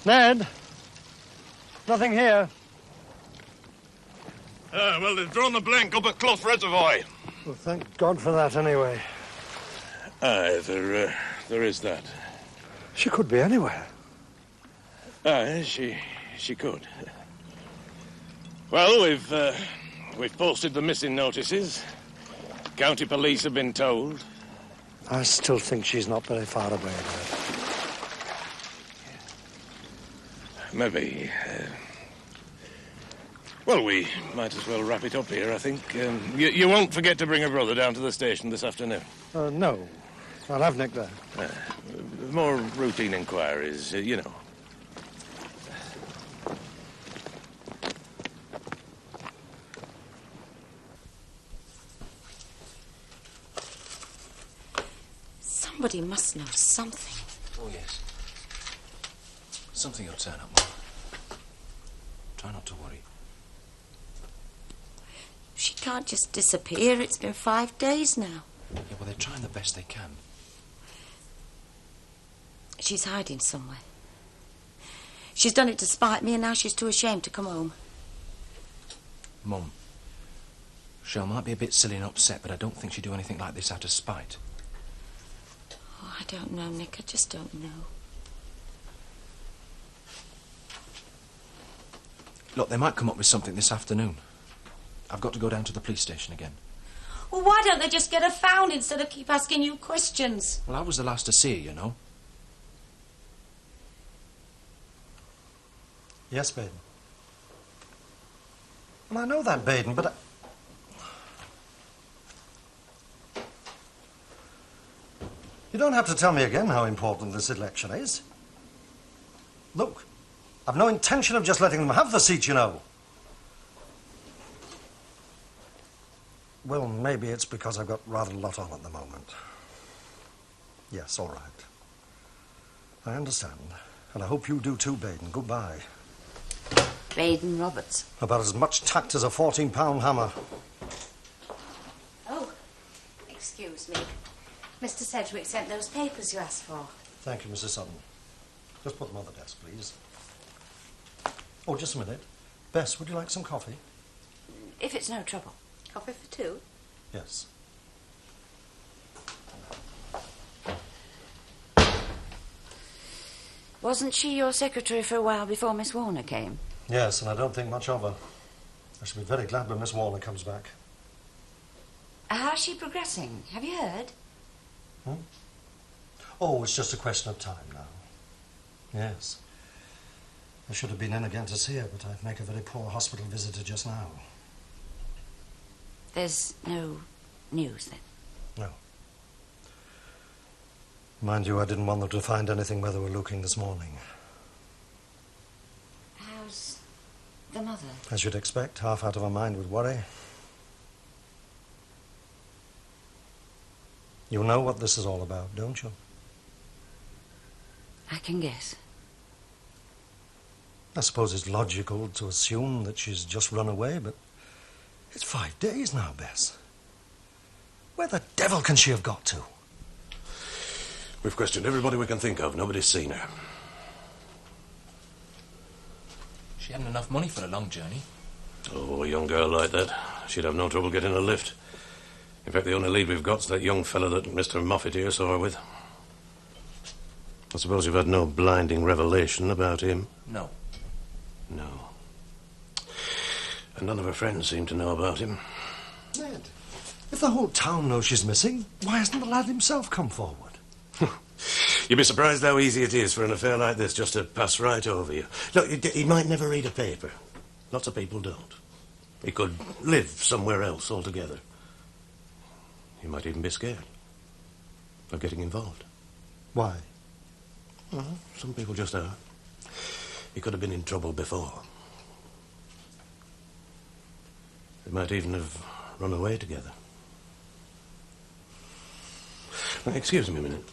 Ned? Nothing here. Well, they've drawn the blank up at Clough Reservoir. Well, thank God for that, anyway. Aye, there is that. She could be anywhere. Aye, she could. Well, we've posted the missing notices. County police have been told. I still think she's not very far away, Ned. Maybe. Well, we might as well wrap it up here, I think. You won't forget to bring her brother down to the station this afternoon. No. I'll have Nick there. More routine inquiries, you know. Somebody must know something. Oh, yes. Something will turn up, Mum. Try not to worry. She can't just disappear. It's been 5 days now. Yeah, well, they're trying the best they can. She's hiding somewhere. She's done it to spite me, and now she's too ashamed to come home. Mum, Shell might be a bit silly and upset, but I don't think she'd do anything like this out of spite. Oh, I don't know, Nick. I just don't know. Look, they might come up with something this afternoon. I've got to go down to the police station again. Well, why don't they just get her found instead of keep asking you questions? Well, I was the last to see her, you know. Yes, Baden. Well, I know that, Baden, but You don't have to tell me again how important this election is. Look, I've no intention of just letting them have the seat, you know. Well, maybe it's because I've got rather a lot on at the moment. Yes, all right. I understand. And I hope you do too, Baden. Goodbye. Baden Roberts. About as much tact as a 14-pound hammer. Oh, excuse me. Mr. Sedgwick sent those papers you asked for. Thank you, Mrs. Sutton. Just put them on the desk, please. Oh, just a minute. Bess, would you like some coffee? If it's no trouble. Coffee for two? Yes. Wasn't she your secretary for a while before Miss Warner came? Yes, and I don't think much of her. I shall be very glad when Miss Warner comes back. How's she progressing? Have you heard? Oh, it's just a question of time now. Yes. I should have been in again to see her, but I'd make a very poor hospital visitor just now. There's no news, then? No. Mind you, I didn't want them to find anything where they were looking this morning. How's the mother? As you'd expect, half out of her mind with worry. You know what this is all about, don't you? I can guess. I suppose it's logical to assume that she's just run away, but it's 5 days now, Bess. Where the devil can she have got to? We've questioned everybody we can think of. Nobody's seen her. She hadn't enough money for a long journey. Oh, a young girl like that, she'd have no trouble getting a lift. In fact, the only lead we've got's that young fella that Mr. Moffat here saw her with. I suppose you've had no blinding revelation about him? No. No. And none of her friends seem to know about him. Ned, if the whole town knows she's missing, why hasn't the lad himself come forward? You'd be surprised how easy it is for an affair like this just to pass right over you. Look, he might never read a paper. Lots of people don't. He could live somewhere else altogether. He might even be scared of getting involved. Why? Well, some people just are. He could have been in trouble before. They might even have run away together. Now, excuse me a minute.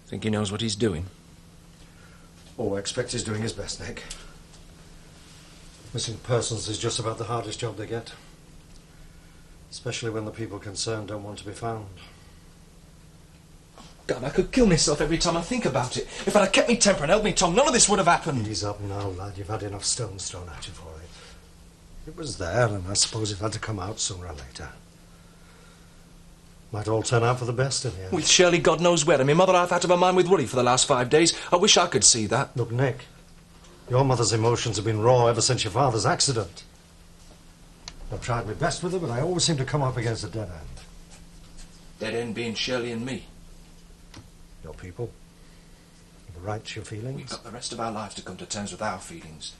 Think he knows what he's doing? Oh, expect he's doing his best, Nick. Missing persons is just about the hardest job they get. Especially when the people concerned don't want to be found. God, I could kill myself every time I think about it. If I'd have kept me temper and held me tongue, none of this would have happened. Ease up now, lad. You've had enough stones thrown at you for it. It was there, and I suppose it had to come out sooner or later. Might all turn out for the best in the end. With Shirley God knows where, and my mother half out of her mind with worry for the last 5 days. I wish I could see that. Look, Nick, your mother's emotions have been raw ever since your father's accident. I've tried my best with her, but I always seem to come up against a dead end. Dead end being Shirley and me. Your people, the right to your feelings. We've got the rest of our lives to come to terms with our feelings.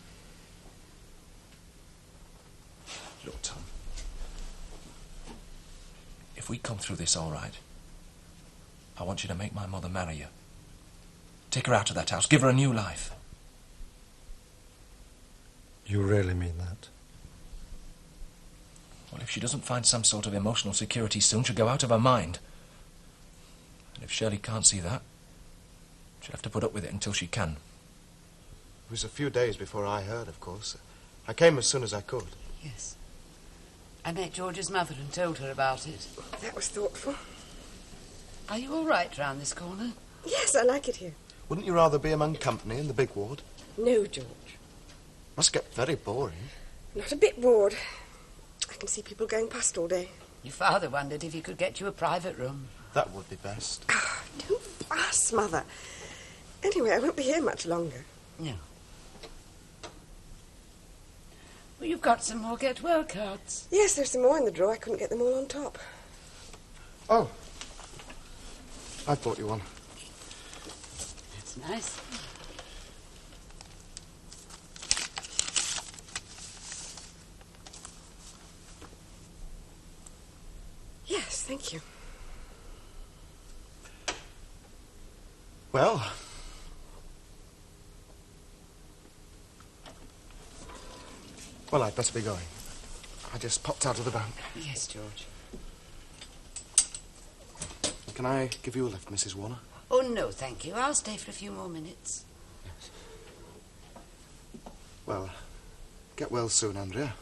Look, Tom. If we come through this all right, I want you to make my mother marry you. Take her out of that house. Give her a new life. You really mean that? Well, if she doesn't find some sort of emotional security soon, she'll go out of her mind. And if Shirley can't see that, she'll have to put up with it until she can. It was a few days before I heard, of course. I came as soon as I could. Yes. I met George's mother and told her about it. That was thoughtful. Are you all right round this corner? Yes, I like it here. Wouldn't you rather be among company in the big ward? No, George. Must get very boring. Not a bit bored. I can see people going past all day. Your father wondered if he could get you a private room. That would be best. Oh, don't fuss, Mother. Anyway, I won't be here much longer. No. Well, you've got some more get well cards. Yes, there's some more in the drawer. I couldn't get them all on top. Oh. I bought you one. That's nice. Yes, thank you. Well... Well, I'd better be going. I just popped out of the bank. Yes, George. Can I give you a lift, Mrs. Warner? Oh, no, thank you. I'll stay for a few more minutes. Yes. Well, get well soon, Andrea.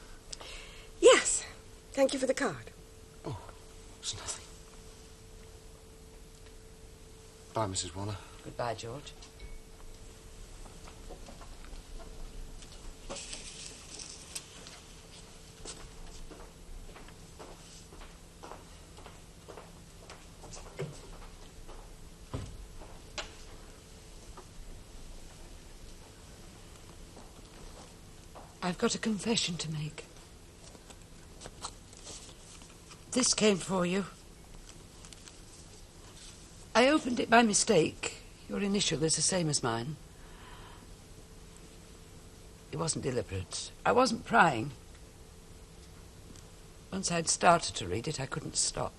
Yes. Thank you for the card. Oh, it's nothing. Bye, Mrs. Warner. Goodbye, George. I've got a confession to make. This came for you. I opened it by mistake. Your initial is the same as mine. It wasn't deliberate. I wasn't prying. Once I'd started to read it, I couldn't stop.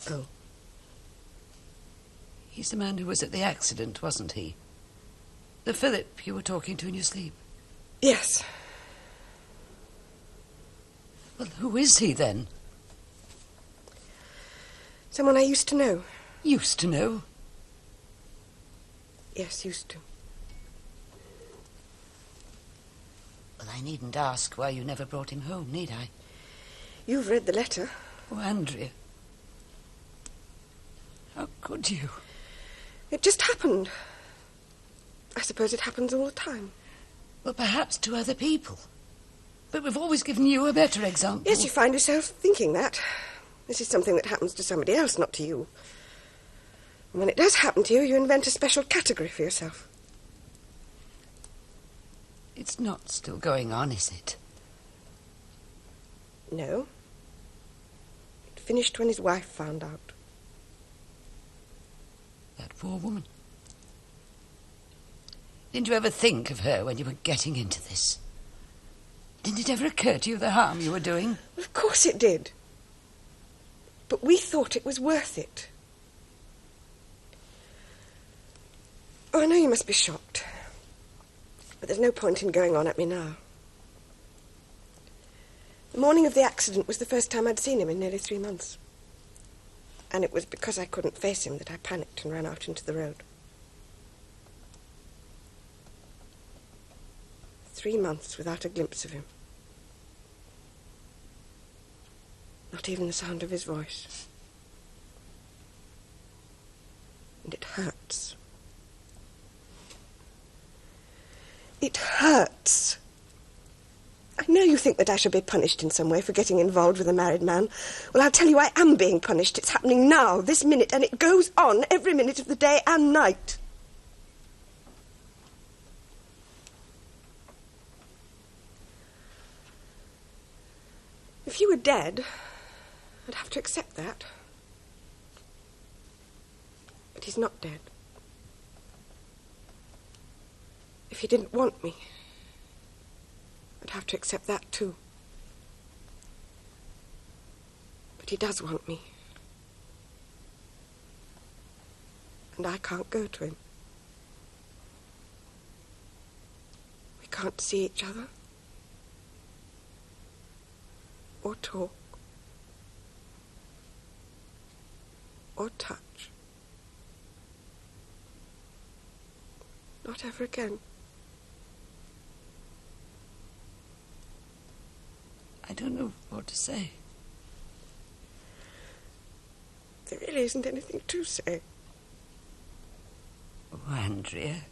Oh. He's the man who was at the accident, wasn't he? The Philip you were talking to in your sleep? Yes. Well, who is he, then? Someone I used to know. Used to know? Yes, used to. Well, I needn't ask why you never brought him home, need I? You've read the letter. Oh, Andrea. How could you? It just happened. I suppose it happens all the time. Well, perhaps to other people. But we've always given you a better example. Yes, you find yourself thinking that. This is something that happens to somebody else, not to you. And when it does happen to you, you invent a special category for yourself. It's not still going on, is it? No. It finished when his wife found out. That poor woman. Didn't you ever think of her when you were getting into this? Didn't it ever occur to you the harm you were doing? Of course it did. But we thought it was worth it. Oh, I know you must be shocked. But there's no point in going on at me now. The morning of the accident was the first time I'd seen him in nearly 3 months. And it was because I couldn't face him that I panicked and ran out into the road. 3 months without a glimpse of him. Not even the sound of his voice. And it hurts. It hurts. I know you think that I should be punished in some way for getting involved with a married man. Well, I'll tell you I am being punished. It's happening now, this minute, and it goes on every minute of the day and night. If you were dead, I'd have to accept that. But he's not dead. If he didn't want me, I'd have to accept that too. But he does want me. And I can't go to him. We can't see each other. Or talk. Or touch. Not ever again. I don't know what to say. There really isn't anything to say. Oh, Andrea.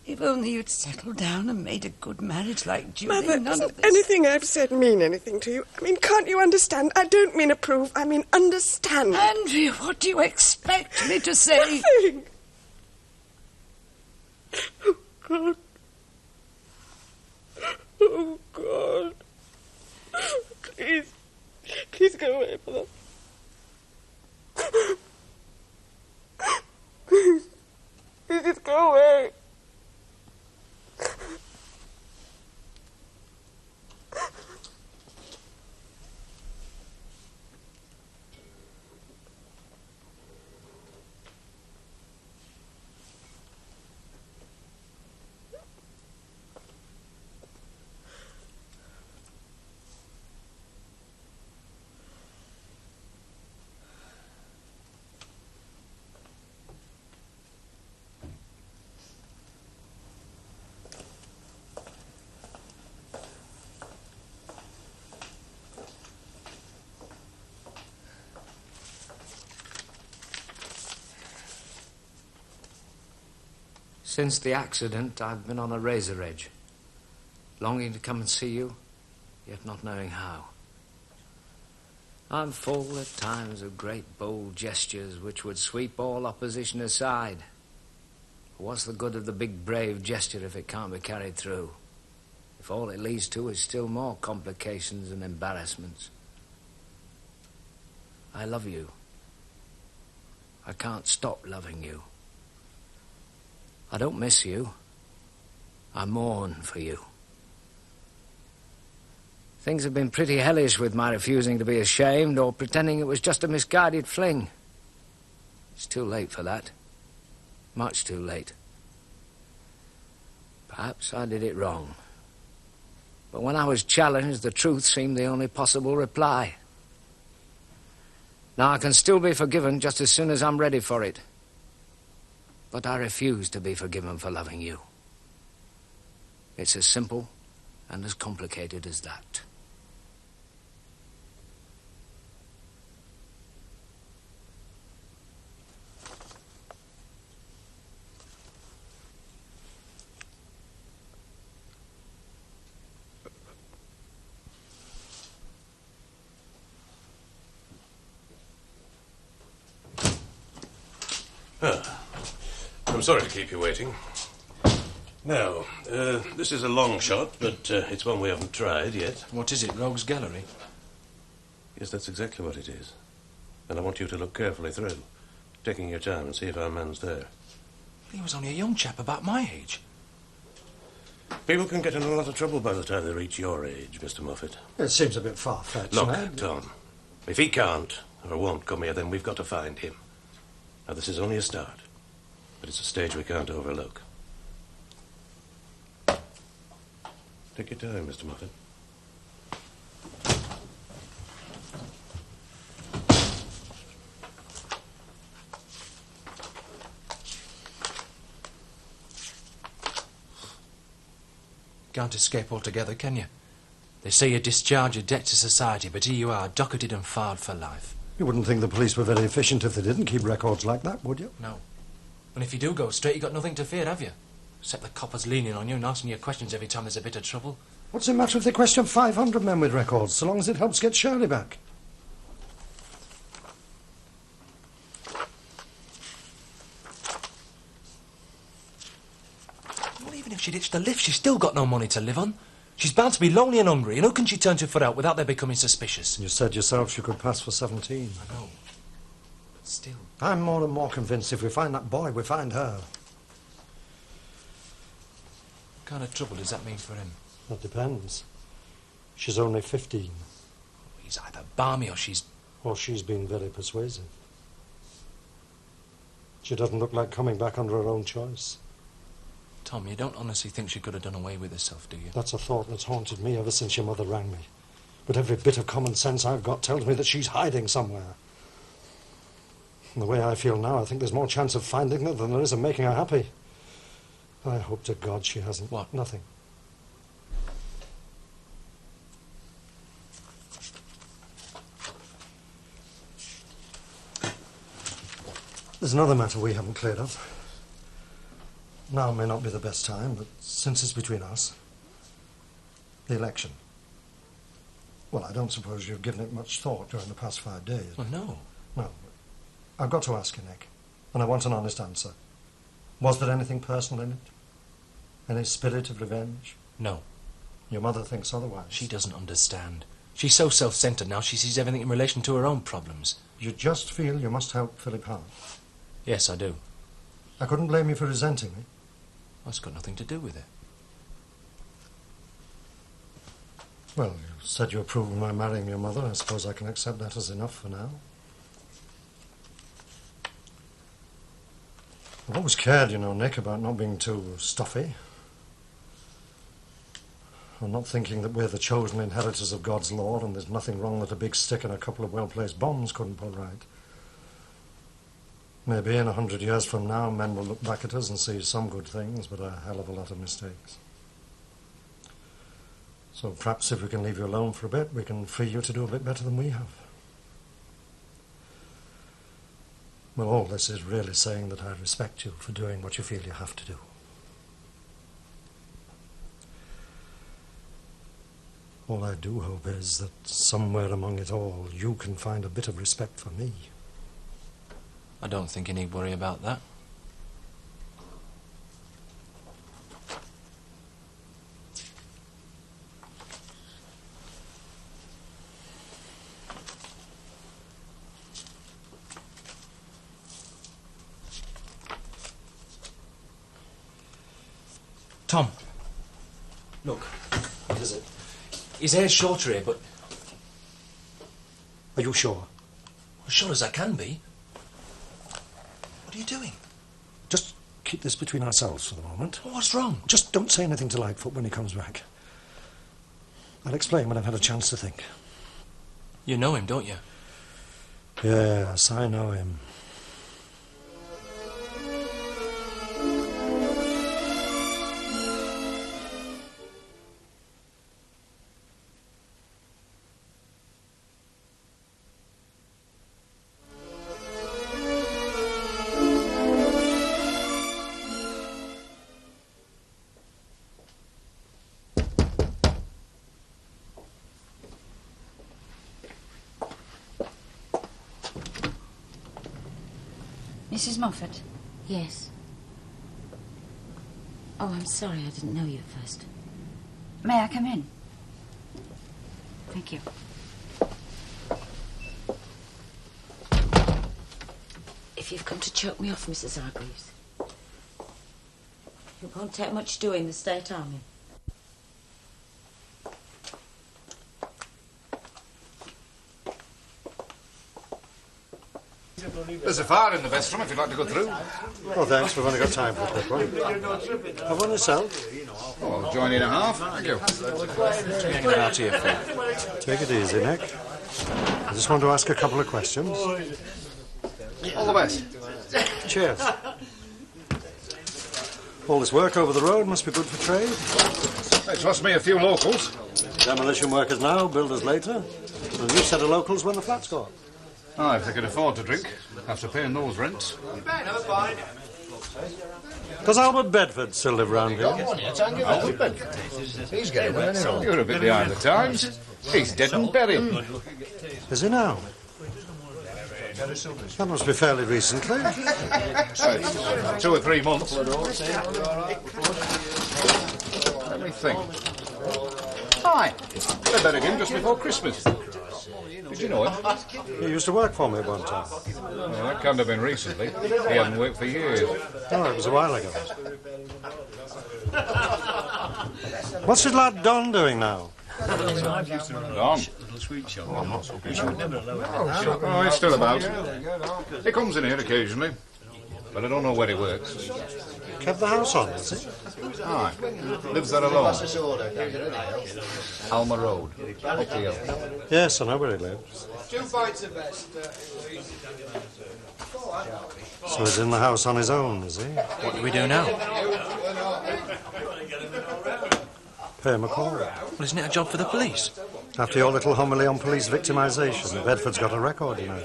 If only you'd settled down and made a good marriage like Julie. Mother, none doesn't of this. anything I've said mean anything to you? I mean, can't you understand? I don't mean approve, I mean understand. Andrea, what do you expect me to say? Nothing. Oh, God. Oh, God. Please. Please go away, Mother. Please. Please just go away. Since the accident, I've been on a razor edge, longing to come and see you, yet not knowing how. I'm full at times of great bold gestures which would sweep all opposition aside. What's the good of the big brave gesture if it can't be carried through? If all it leads to is still more complications and embarrassments. I love you. I can't stop loving you. I don't miss you. I mourn for you. Things have been pretty hellish with my refusing to be ashamed or pretending it was just a misguided fling. It's too late for that. Much too late. Perhaps I did it wrong. But when I was challenged, the truth seemed the only possible reply. Now I can still be forgiven just as soon as I'm ready for it. But I refuse to be forgiven for loving you. It's as simple and as complicated as that. I'm sorry to keep you waiting. Now, this is a long shot, but it's one we haven't tried yet. What is it, Rogue's Gallery? Yes, that's exactly what it is. And I want you to look carefully through, taking your time and see if our man's there. He was only a young chap about my age. People can get in a lot of trouble by the time they reach your age, Mr. Moffat. It seems a bit far-fetched. Look, Ned. Tom, if he can't or won't come here, then we've got to find him. Now, this is only a start, but it's a stage we can't overlook. Take your time, Mr. Moffat. can't escape altogether, can you? They say you discharge your debt to society, but here you are, docketed and filed for life. You wouldn't think the police were very efficient if they didn't keep records like that, would you? No. And if you do go straight, you got nothing to fear, have you? Except the coppers leaning on you and asking you questions every time there's a bit of trouble. What's the matter if they question 500 men with records, so long as it helps get Shirley back? Well, even if she ditched the lift, she's still got no money to live on. She's bound to be lonely and hungry, and who can she turn to for help without their becoming suspicious? You said yourself she could pass for 17. I know. But still. I'm more and more convinced if we find that boy, we find her. What kind of trouble does that mean for him? That depends. She's only 15. He's either balmy or she's... Or she's been very persuasive. She doesn't look like coming back under her own choice. Tom, you don't honestly think she could have done away with herself, do you? That's a thought that's haunted me ever since your mother rang me. But every bit of common sense I've got tells me that she's hiding somewhere. And the way I feel now, I think there's more chance of finding her than there is of making her happy. I hope to God she hasn't. What? Nothing. There's another matter we haven't cleared up. Now may not be the best time, but since it's between us, the election. Well, I don't suppose you've given it much thought during the past 5 days. Well, no. No. I've got to ask you, Nick, and I want an honest answer. Was there anything personal in it? Any spirit of revenge? No. Your mother thinks otherwise. She doesn't understand. She's so self-centred now, she sees everything in relation to her own problems. You just feel you must help Philip Hart? Yes, I do. I couldn't blame you for resenting me. That's got nothing to do with it. Well, you said you approve of my marrying your mother. I suppose I can accept that as enough for now. I've always cared, you know, Nick, about not being too stuffy. I'm not thinking that we're the chosen inheritors of God's law and there's nothing wrong that a big stick and a couple of well-placed bombs couldn't put right. Maybe in 100 years from now, men will look back at us and see some good things, but a hell of a lot of mistakes. So perhaps if we can leave you alone for a bit, we can free you to do a bit better than we have. Well, all this is really saying that I respect you for doing what you feel you have to do. All I do hope is that somewhere among it all, you can find a bit of respect for me. I don't think you need worry about that. Tom. Look. What is it? His hair's shorter here, but... Are you sure? As sure as I can be. What are you doing? Just keep this between ourselves for the moment. What's wrong? Just don't say anything to Lightfoot when he comes back. I'll explain when I've had a chance to think. You know him, don't you? Yes, I know him. Mrs. Moffat? Yes. Oh, I'm sorry, I didn't know you at first. May I come in? Thank you. If you've come to choke me off, Mrs. Hargreaves, it won't take much doing the State Army. There's a fire in the best room if you'd like to go through. Oh, thanks. We've only got time for a quick one. Have one yourself? Oh, I'll join in a half. Thank you. Hanging out here for? Take it easy, Nick. I just want to ask a couple of questions. All the best. Cheers. All this work over the road must be good for trade. It's lost me a few locals. Demolition workers now, builders later. A new set of locals when the flats go up. Ah, if they can afford to drink, after paying those rents. Does Albert Bedford still live round here? Albert Bedford? He's getting well, anyway. You're a bit behind the times. He's dead and buried. Is he now? That must be fairly recently. 2 or 3 months. Let me think. Aye, they buried him just before Christmas. Did you know him? He used to work for me at one time. Well, that can't have been recently. He hadn't worked for years. Oh, it was a while ago. What's his lad Don doing now? Don? Oh, he's still about. He comes in here occasionally, but I don't know where he works. Kept the house on, has he? Aye. Lives there alone. Alma Road. Up the hill. Yes, I know where he lives. 2 pints of best. So he's in the house on his own, is he? What do we do now? Pay him a call. Well, isn't it a job for the police? After your little homily on police victimisation, Bedford's got a record, you know.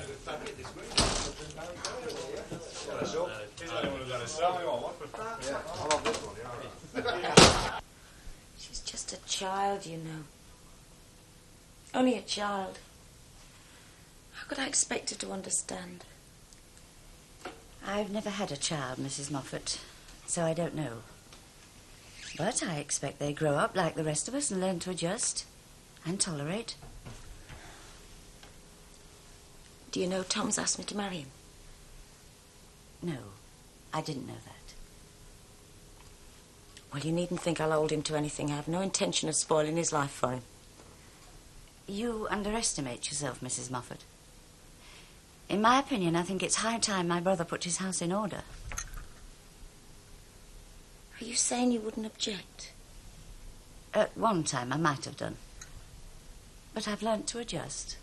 She's just a child, you know. Only a child. How could I expect her to understand? I've never had a child, Mrs. Moffat, so I don't know. But I expect they grow up like the rest of us and learn to adjust and tolerate. Do you know Tom's asked me to marry him? No, I didn't know that. Well, you needn't think I'll hold him to anything. I have no intention of spoiling his life for him. You underestimate yourself, Mrs. Moffat. In my opinion, I think it's high time my brother put his house in order. Are you saying you wouldn't object? At one time, I might have done. But I've learnt to adjust.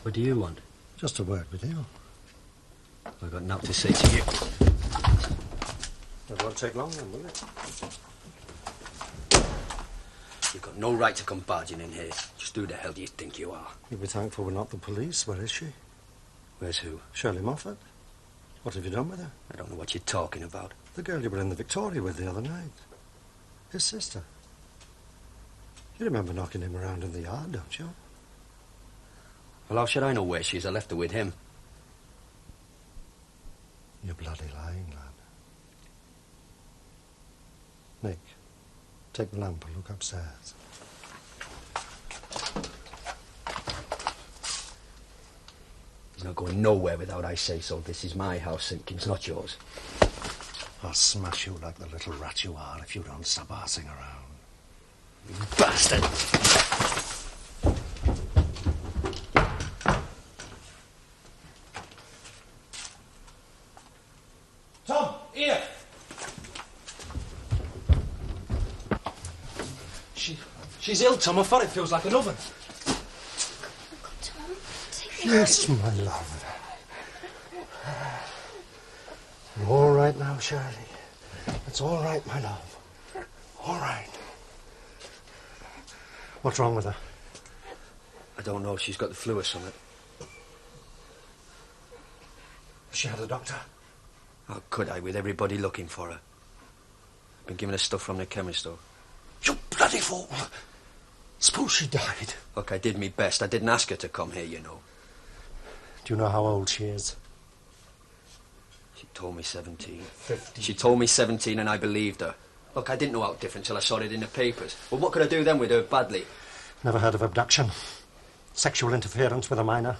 What do you want? Just a word with you. I've got nothing to say to you. It won't take long then, will it? You've got no right to come barging in here. Just who the hell do you think you are? You'll be thankful we're not the police. Where is she? Where's who? Shirley Moffat. What have you done with her? I don't know what you're talking about. The girl you were in the Victoria with the other night. His sister. You remember knocking him around in the yard, don't you? Well, how should I know where she is? I left her with him. You're bloody lying, lad. Nick, take the lamp and look upstairs. He's not going nowhere without I say so. This is my house, Simpkins, not yours. I'll smash you like the little rat you are if you don't stop arsing around. You bastard! Tom, here! She's ill, Tom. I thought it feels like an oven. Yes, my love. You're all right now, Shirley. It's all right, my love. All right. What's wrong with her? I don't know. She's got the flu or something. She had a doctor. How could I, with everybody looking for her? I've been giving her stuff from the chemist store. You bloody fool! Suppose she died. Look, I did my best. I didn't ask her to come here, you know. Do you know how old she is? She told me 17. 50. She told me 17 and I believed her. Look, I didn't know how different till I saw it in the papers. Well, what could I do then with her badly? Never heard of abduction. Sexual interference with a minor.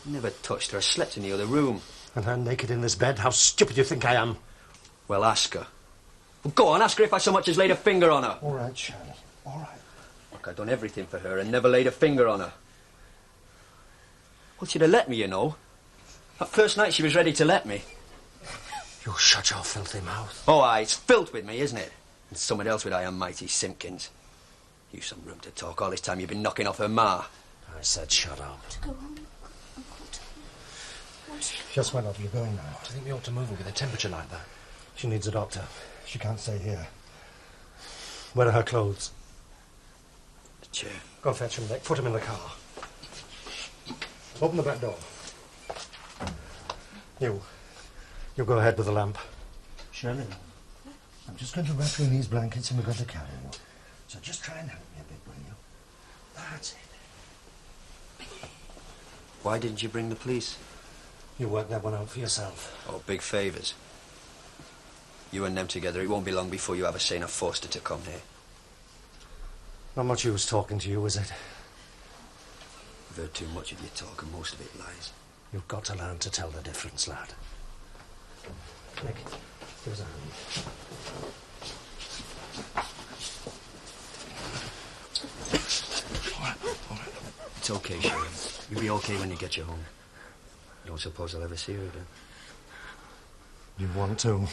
Never touched her. I slept in the other room. And her naked in this bed? How stupid do you think I am? Well, ask her. Well, go on, ask her if I so much as laid a finger on her. All right, Shirley. All right. Look, I've done everything for her and never laid a finger on her. Well, she'd have let me, you know. That first night she was ready to let me. You shut your filthy mouth. Oh, aye, it's filled with me, isn't it? And someone else with Iron Mighty Simpkins. You some room to talk. All this time you've been knocking off her ma. I said shut up. Go on, Uncle Tom. Just went up. You're going now. Do you think we ought to move her with a temperature like that? She needs a doctor. She can't stay here. Where are her clothes? The chair. Go fetch them, Nick. Put them in the car. Open the back door. You go ahead with the lamp. Shirley, I'm just going to wrap you in these blankets and we're going to carry you. So just try and help me a bit, will you? That's it. Why didn't you bring the police? You work that one out for yourself. Oh, big favours. You and them together, it won't be long before you have a say enough forced her to come here. Not much use talking to you, is it? I've heard too much of your talk and most of it lies. You've got to learn to tell the difference, lad. Nick, give us a hand. All right. It's okay, Shirley. You'll be okay when you get you home. You don't suppose I'll ever see her again? You want to?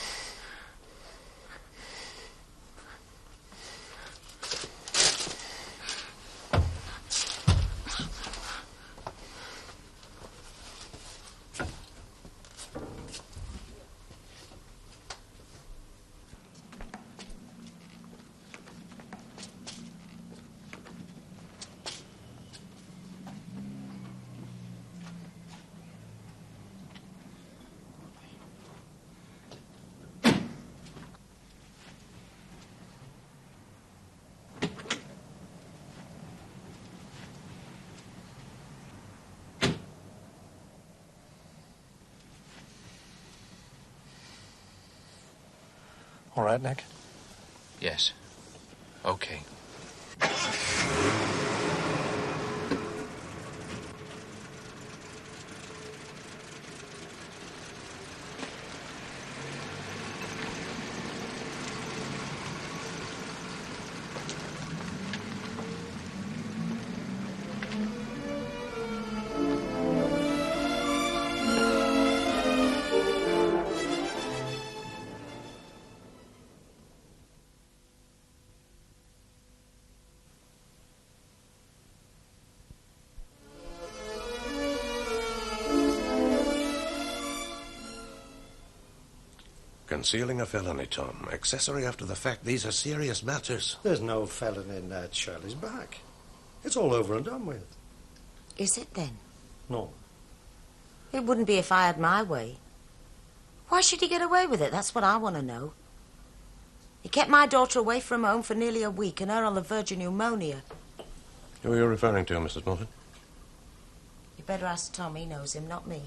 All right, Nick? Yes. Okay. Concealing a felony, Tom. Accessory after the fact. These are serious matters. There's no felony in that Shirley's back. It's all over and done with. Is it then? No. It wouldn't be if I had my way. Why should he get away with it? That's what I want to know. He kept my daughter away from home for nearly a week and her on the verge of pneumonia. Who are you referring to, Mrs. Moffat? You better ask Tom. He knows him, not me.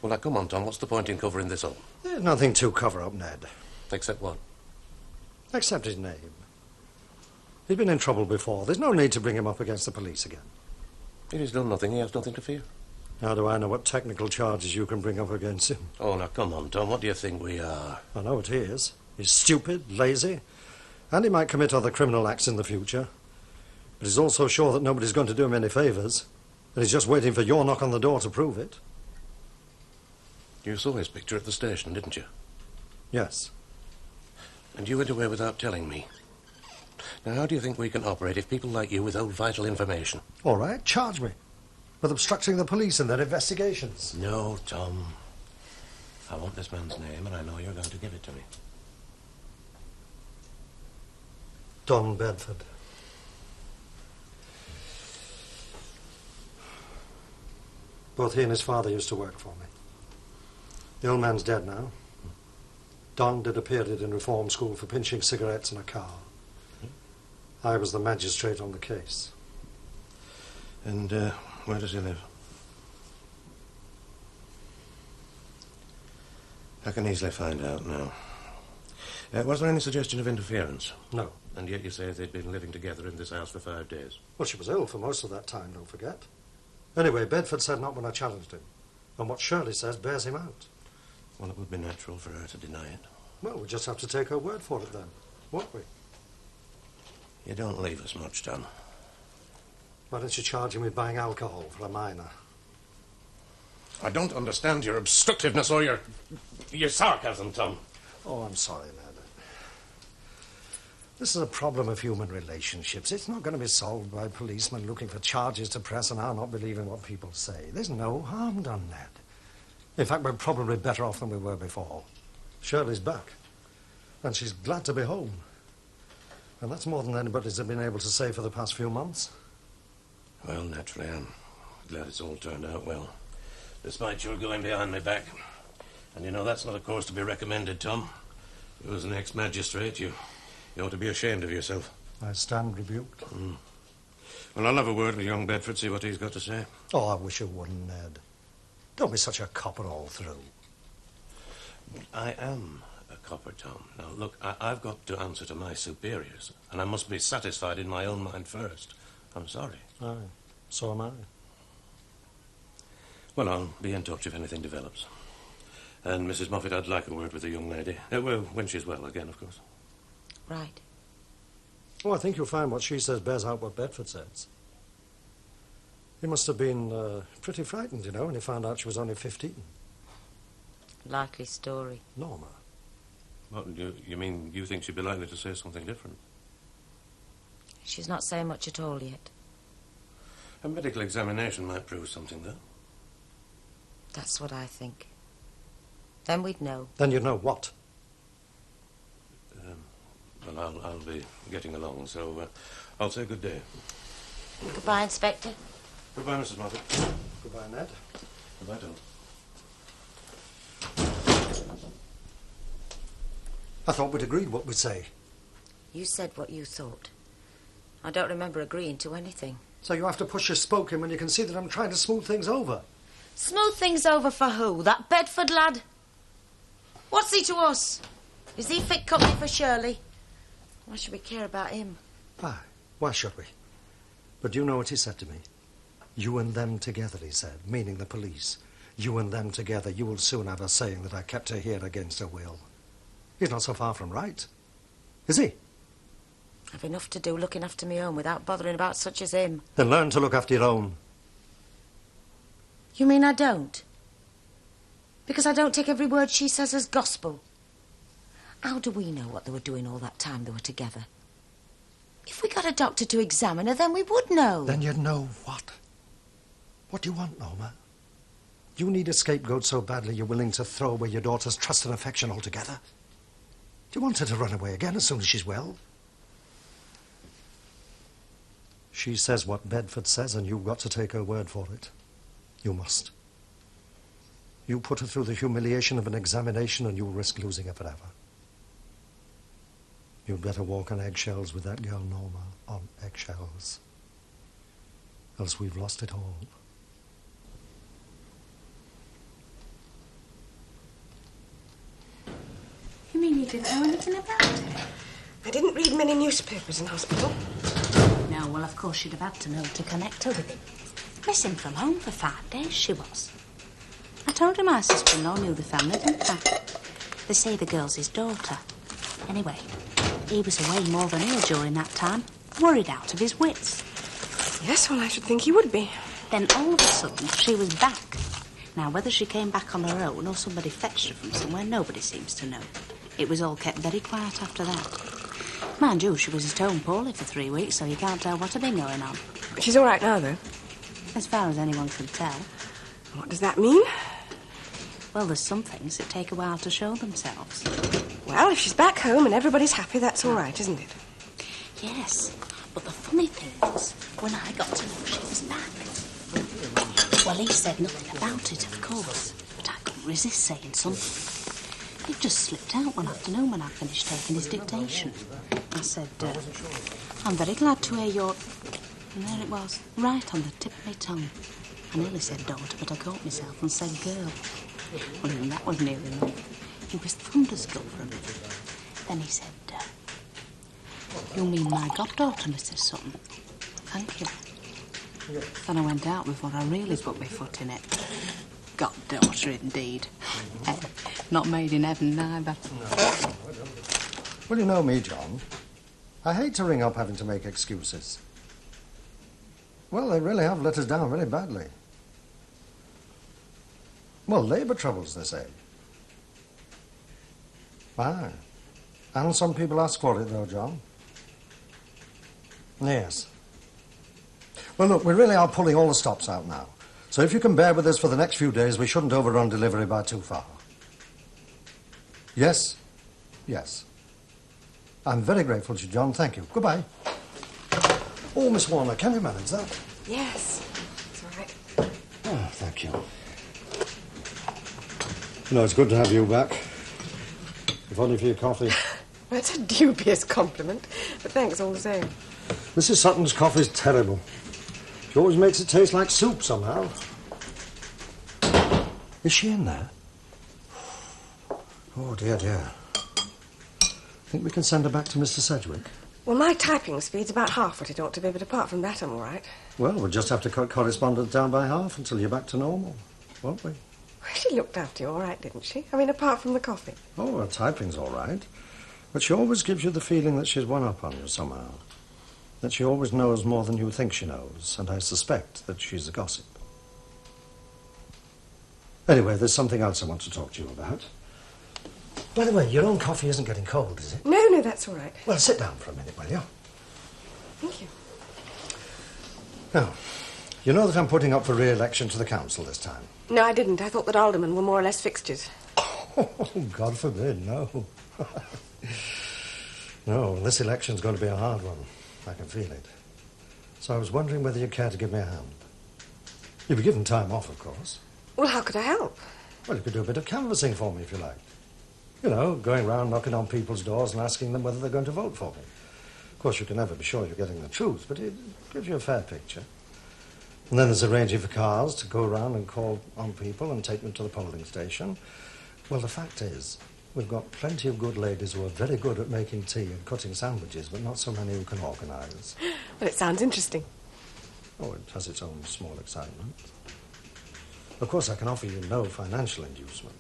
Well, now, come on, Tom. What's the point in covering this up? There's nothing to cover up, Ned. Except what? Except his name. He's been in trouble before. There's no need to bring him up against the police again. He's done nothing. He has nothing to fear. How do I know what technical charges you can bring up against him? Oh, now, come on, Tom. What do you think we are? I know what he is. He's stupid, lazy, and he might commit other criminal acts in the future. But he's also sure that nobody's going to do him any favours, and he's just waiting for your knock on the door to prove it. You saw his picture at the station, didn't you? Yes. And you went away without telling me. Now, how do you think we can operate if people like you withhold vital information? All right, charge me with obstructing the police in their investigations. No, Tom. I want this man's name, and I know you're going to give it to me. Don Bedford. Both he and his father used to work for me. The old man's dead now. Don did a period in reform school for pinching cigarettes in a car. I was the magistrate on the case. And where does he live? I can easily find out now. Was there any suggestion of interference? No. And yet you say they'd been living together in this house for 5 days. Well, she was ill for most of that time, don't forget. Anyway, Bedford said not when I challenged him. And what Shirley says bears him out. Well, it would be natural for her to deny it. Well, we just have to take her word for it then, won't we? You don't leave us much, Tom. Why don't you charge him with buying alcohol for a minor? I don't understand your obstructiveness or your sarcasm, Tom. Oh, I'm sorry, Ned. This is a problem of human relationships. It's not going to be solved by policemen looking for charges to press and our not believing what people say. There's no harm done, Ned. In fact, we're probably better off than we were before. Shirley's back, and she's glad to be home. And that's more than anybody's been able to say for the past few months. Well, naturally, I'm glad it's all turned out well, despite your going behind my back. And you know, that's not a course to be recommended, Tom. You as an ex-magistrate, you ought to be ashamed of yourself. I stand rebuked. Well, I'll have a word with young Bedford, see what he's got to say. Oh, I wish you wouldn't, Ned. Don't be such a copper all through. I am a copper, Tom. Now, look, I've got to answer to my superiors, and I must be satisfied in my own mind first. I'm sorry. Aye, so am I. Well, I'll be in touch if anything develops. And, Mrs. Moffat, I'd like a word with the young lady. Well, when she's well again, of course. Right. Oh, I think you'll find what she says bears out what Bedford says. He must have been pretty frightened, you know, when he found out she was only 15. Likely story. Norma. What, you mean you think she'd be likely to say something different? She's not saying much at all yet. A medical examination might prove something, though. That's what I think. Then we'd know. Then you'd know what? Well, I'll be getting along, so I'll say good day. Goodbye, Inspector. Goodbye, Mrs. Moffat. Goodbye, Ned. Goodbye, Tom. I thought we'd agreed what we'd say. You said what you thought. I don't remember agreeing to anything. So you have to push your spoke in when you can see that I'm trying to smooth things over. Smooth things over for who? That Bedford lad? What's he to us? Is he fit company for Shirley? Why should we care about him? Why should we? But do you know what he said to me? You and them together, he said, meaning the police. You and them together, you will soon have her saying that I kept her here against her will. He's not so far from right, is he? I've enough to do looking after my own without bothering about such as him. Then learn to look after your own. You mean I don't? Because I don't take every word she says as gospel? How do we know what they were doing all that time they were together? If we got a doctor to examine her, then we would know. Then you'd know what? What do you want, Norma? You need a scapegoat so badly you're willing to throw away your daughter's trust and affection altogether? Do you want her to run away again as soon as she's well? She says what Bedford says, and you've got to take her word for it. You must. You put her through the humiliation of an examination, and you'll risk losing her forever. You'd better walk on eggshells with that girl, Norma, on eggshells. Else we've lost it all. You mean you didn't know anything about it? I didn't read many newspapers in hospital. No, well, of course you'd have had to know to connect her with him. Missing from home for 5 days, she was. I told you my sister-in-law knew the family, didn't I? They say the girl's his daughter. Anyway, he was away more than ill during that time, worried out of his wits. Yes, well, I should think he would be. Then all of a sudden, she was back. Now, whether she came back on her own or somebody fetched her from somewhere, nobody seems to know. It was all kept very quiet after that. Mind you, she was at home poorly for 3 weeks, so you can't tell what had been going on. She's all right now, though. As far as anyone can tell. What does that mean? Well, there's some things that take a while to show themselves. Well, if she's back home and everybody's happy, that's all right, isn't it? Yes, but the funny thing was, when I got to know she was back... Well, he said nothing about it, of course, but I couldn't resist saying something. It just slipped out one afternoon when I finished taking his dictation. I said, I'm very glad to hear your... And there it was, right on the tip of my tongue. I nearly said daughter, but I caught myself and said girl. Well, even that was near enough. He was thunderstruck for a minute. Then he said, you mean my goddaughter, Mrs. Sutton? Thank you. Then I went out before I really put my foot in it. Goddaughter, indeed. Not made in heaven, neither. No. Well, you know me, John. I hate to ring up having to make excuses. Well, they really have let us down very badly. Well, labour troubles, they say. Aye. And some people ask for it, though, John. Yes. Well, look, we really are pulling all the stops out now. So if you can bear with us for the next few days, we shouldn't overrun delivery by too far. Yes? Yes. I'm very grateful to you, John. Thank you. Goodbye. Oh, Miss Warner, can you manage that? Yes. It's all right. Oh, thank you. You know, it's good to have you back. If only for your coffee. Well, it's a dubious compliment, but thanks all the same. Mrs. Sutton's coffee's terrible. She always makes it taste like soup somehow. Is she in there? Oh, dear, dear. Think we can send her back to Mr. Sedgwick? Well, my typing speed's about half what it ought to be, but apart from that, I'm all right. Well, we'll just have to cut correspondence down by half until you're back to normal, won't we? Well, she looked after you all right, didn't she? I mean, apart from the coffee. Oh, her typing's all right. But she always gives you the feeling that she's one up on you somehow. That she always knows more than you think she knows, and I suspect that she's a gossip. Anyway, there's something else I want to talk to you about. By the way, your own coffee isn't getting cold, is it? No, that's all right. Well, sit down for a minute, will you? Thank you. Now, you know that I'm putting up for re-election to the council this time. No, I didn't. I thought that aldermen were more or less fixtures. Oh, God forbid, no. No, this election's going to be a hard one. I can feel it. So I was wondering whether you'd care to give me a hand. You'll be given time off, of course. Well, how could I help? Well, you could do a bit of canvassing for me if you like. You know, going round knocking on people's doors and asking them whether they're going to vote for me. Of course, you can never be sure you're getting the truth, but it gives you a fair picture. And then there's arranging for cars to go around and call on people and take them to the polling station. Well, the fact is, we've got plenty of good ladies who are very good at making tea and cutting sandwiches, but not so many who can organise. Well, it sounds interesting. Oh, it has its own small excitement. Of course, I can offer you no financial inducement.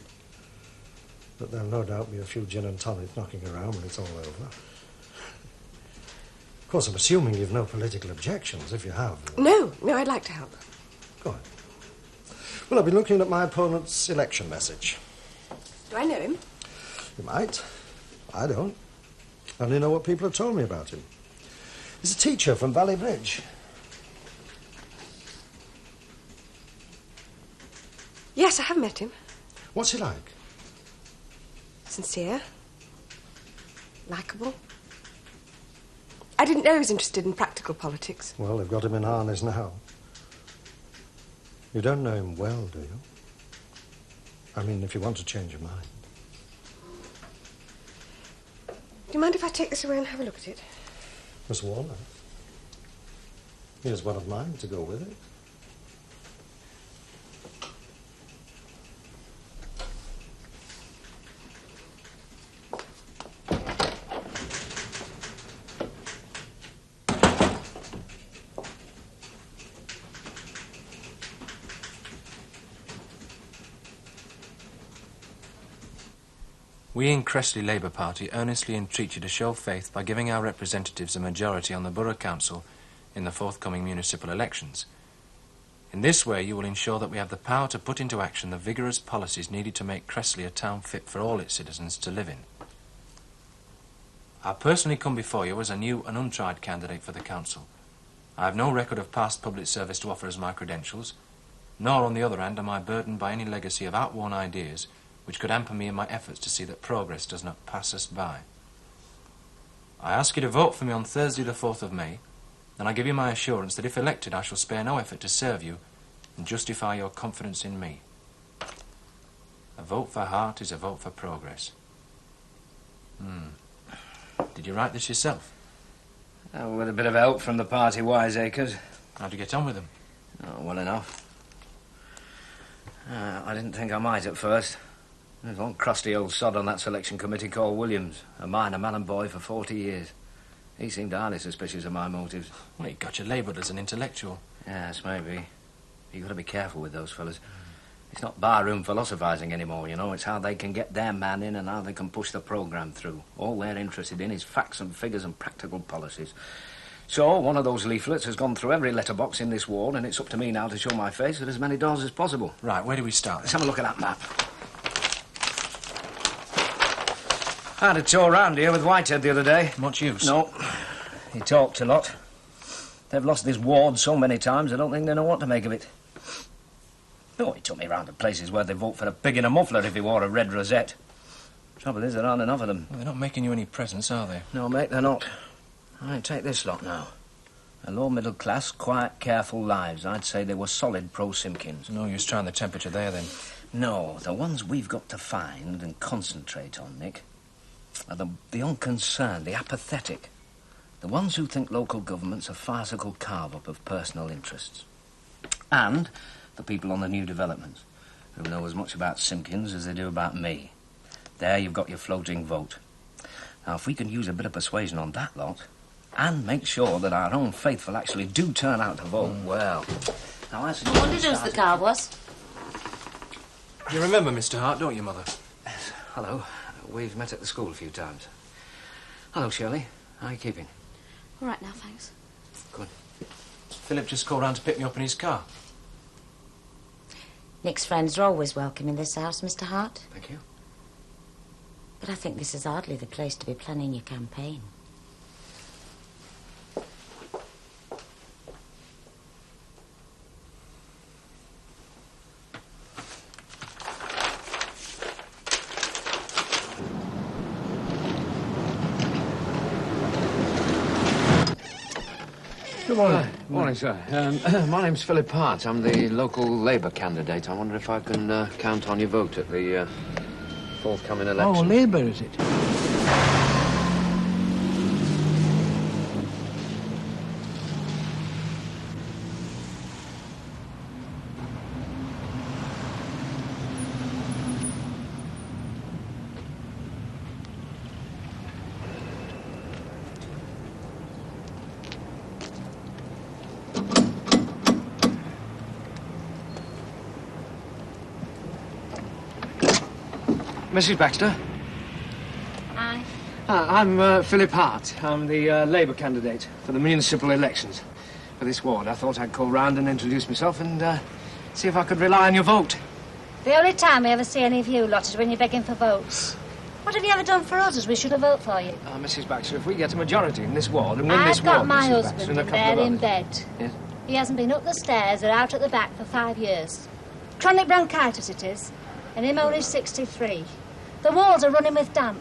But there'll no doubt be a few gin and tonics knocking around when it's all over. Of course, I'm assuming you've no political objections. If you have... No, I'd like to help. Go on. Well, I've been looking at my opponent's election message. Do I know him? You might. I don't. I only know what people have told me about him. He's a teacher from Valley Bridge. Yes, I have met him. What's he like? Sincere. Likeable. I didn't know he was interested in practical politics. Well, they've got him in harness now. You don't know him well, do you? I mean, if you want to change your mind. Do you mind if I take this away and have a look at it? Miss Warner. Here's one of mine to go with it. We in Cressley Labour Party earnestly entreat you to show faith by giving our representatives a majority on the Borough Council in the forthcoming municipal elections. In this way you will ensure that we have the power to put into action the vigorous policies needed to make Cressley a town fit for all its citizens to live in. I personally come before you as a new and untried candidate for the council. I have no record of past public service to offer as my credentials, nor on the other hand am I burdened by any legacy of outworn ideas which could hamper me in my efforts to see that progress does not pass us by. I ask you to vote for me on Thursday the 4th of May, and I give you my assurance that if elected I shall spare no effort to serve you and justify your confidence in me. A vote for heart is a vote for progress. Did you write this yourself? With a bit of help from the party wiseacres. How'd you get on with them? Oh, well enough. I didn't think I might at first. There's one crusty old sod on that selection committee called Williams, a miner man and boy for 40 years. He seemed highly suspicious of my motives. Well, he got you labelled as an intellectual. Yes, maybe. You've got to be careful with those fellas. It's not barroom philosophising anymore, you know. It's how they can get their man in and how they can push the programme through. All they're interested in is facts and figures and practical policies. So, one of those leaflets has gone through every letterbox in this ward, and it's up to me now to show my face at as many doors as possible. Right, where do we start? Let's have a look at that map. I had a tour round here with Whitehead the other day. Much use? No. He talked a lot. They've lost this ward so many times, I don't think they know what to make of it. Oh, he took me round to places where they vote for a pig in a muffler if he wore a red rosette. Trouble is, there aren't enough of them. Well, they're not making you any presents, are they? No, mate, they're not. All right, take this lot now. A low middle class, quiet, careful lives. I'd say they were solid pro-Simpkins. No use trying the temperature there, then. No, the ones we've got to find and concentrate on, Nick, are the unconcerned, the apathetic. The ones who think local government's a farcical carve-up of personal interests. And the people on the new developments, who know as much about Simpkins as they do about me. There you've got your floating vote. Now, if we can use a bit of persuasion on that lot, and make sure that our own faithful actually do turn out to vote, well... Now, that's... I wondered whose the car was. You remember Mr. Hart, don't you, Mother? Hello. We've met at the school a few times. Hello, Shirley. How are you keeping? All right now, thanks. Good. Philip just called round to pick me up in his car. Nick's friends are always welcome in this house, Mr. Hart. Thank you. But I think this is hardly the place to be planning your campaign. Good morning. Morning, sir. My name's Philip Hart. I'm the local Labour candidate. I wonder if I can count on your vote at the forthcoming election. Oh, Labour, is it? Mrs. Baxter? Aye. I'm Philip Hart. I'm the Labour candidate for the municipal elections for this ward. I thought I'd call round and introduce myself and see if I could rely on your vote. The only time we ever see any of you lot is when you're begging for votes. What have you ever done for us as we should have voted for you? Mrs. Baxter, if we get a majority in this ward and win this ward... I've got my Mrs. husband Baxter, in and a couple there of in others. bed. Yes? He hasn't been up the stairs or out at the back for 5 years. Chronic bronchitis it is, and him only 63. The walls are running with damp.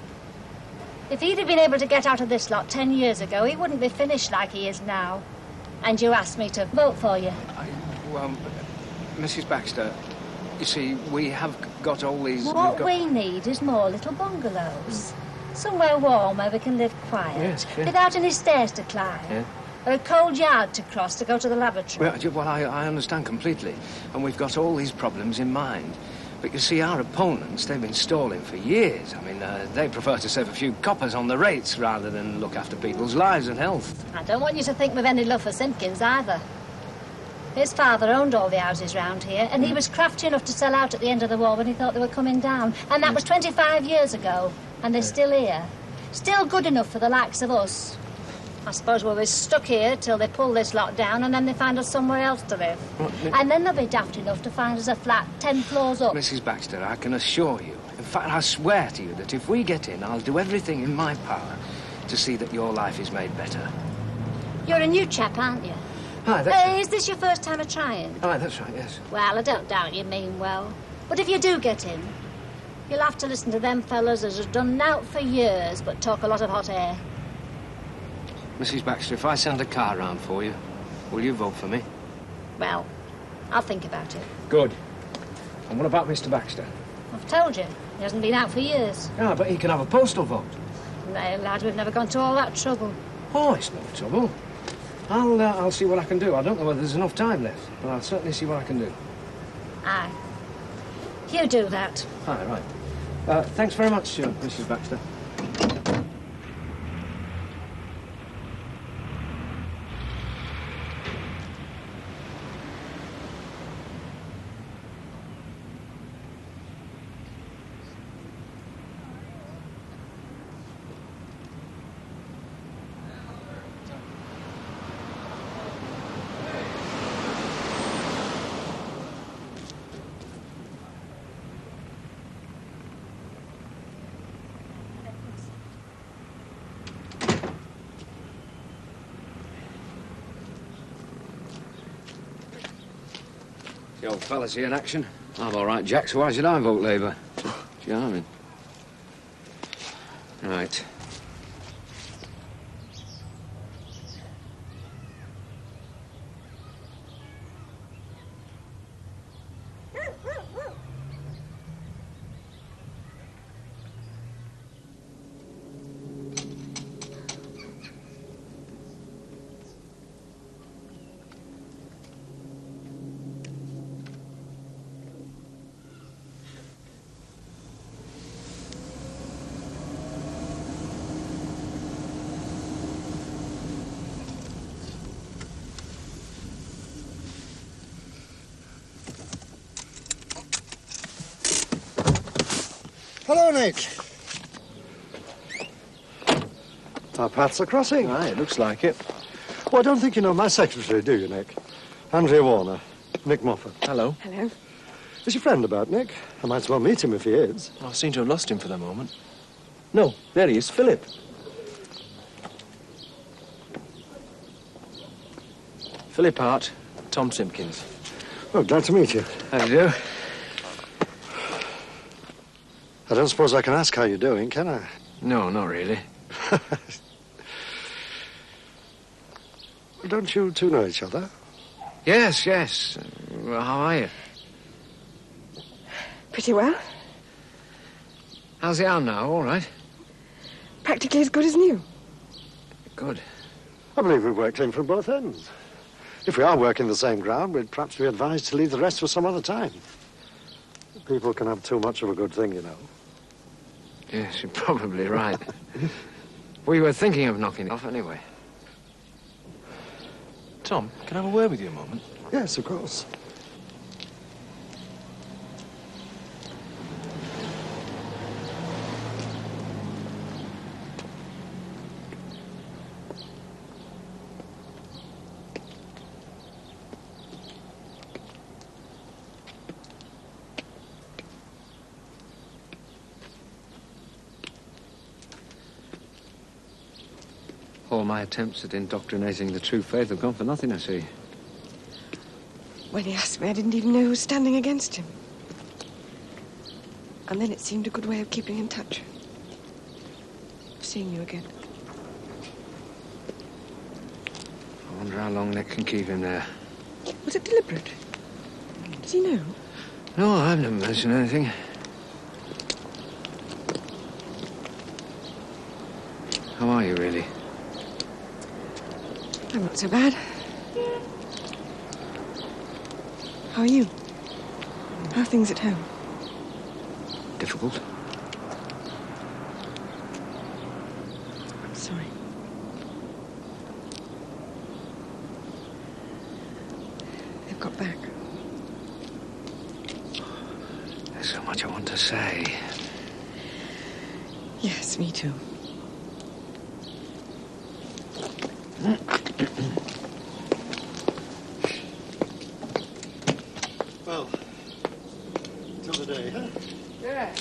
If he'd have been able to get out of this lot 10 years ago, he wouldn't be finished like he is now. And you asked me to vote for you. Well, Mrs. Baxter, you see, we have got all these... What we need is more little bungalows. Somewhere warm where we can live quiet, Yes, yeah. without any stairs to climb. Yeah. Or a cold yard to cross to go to the lavatory. Well, I understand completely. And we've got all these problems in mind. But you see, our opponents, they've been stalling for years. I mean, they prefer to save a few coppers on the rates rather than look after people's lives and health. I don't want you to think we've any love for Simpkins either. His father owned all the houses round here, and he was crafty enough to sell out at the end of the war when he thought they were coming down. And that was 25 years ago, and they're still here. Still good enough for the likes of us. I suppose we'll be stuck here till they pull this lot down and then they find us somewhere else to live. And then they'll be daft enough to find us a flat 10 floors up. Mrs. Baxter, I can assure you, in fact, I swear to you that if we get in, I'll do everything in my power to see that your life is made better. You're a new chap, aren't you? Hi, that's... Is this your first time of trying? Hi, that's right, yes. Well, I don't doubt you mean well. But if you do get in, you'll have to listen to them fellas as have done nought for years but talk a lot of hot air. Mrs. Baxter, if I send a car round for you, will you vote for me? Well, I'll think about it. Good. And what about Mr. Baxter? I've told you, he hasn't been out for years. Ah, but he can have a postal vote. No, lad, we've never gone to all that trouble. Oh, it's no trouble. I'll see what I can do. I don't know whether there's enough time left, but I'll certainly see what I can do. Aye. You do that. Aye, right. Thanks very much, Mrs. Baxter. The old fella's here in action. I'm all right, Jack, so why should I vote Labour? Charming. Right. Hello, Nick. Our paths are crossing. Aye, it looks like it. Well, I don't think you know my secretary, do you, Nick? Andrea Warner, Nick Moffat. Hello. Hello. Is your friend about, Nick? I might as well meet him if he is. I seem to have lost him for the moment. No, there he is, Philip. Philip Hart, Tom Simpkins. Oh, glad to meet you. How do you do? I don't suppose I can ask how you're doing, can I? No, not really. Don't you two know each other? Yes, yes. Well, how are you? Pretty well. How's the arm now? All right? Practically as good as new. Good. I believe we've worked in from both ends. If we are working the same ground, we'd perhaps be advised to leave the rest for some other time. People can have too much of a good thing, you know. Yes, you're probably right. We were thinking of knocking it off anyway. Tom, can I have a word with you a moment? Yes, of course. All my attempts at indoctrinating the true faith have gone for nothing, I see. When he asked me, I didn't even know who was standing against him. And then it seemed a good way of keeping in touch. Seeing you again. I wonder how long Nick can keep him there. Was it deliberate? Does he know? No, I've never mentioned anything. How are you, really? I'm not so bad. How are you? How are things at home? Difficult. I'm sorry. They've got back. There's so much I want to say. Yes, me too. Well, till the day, huh? Yeah.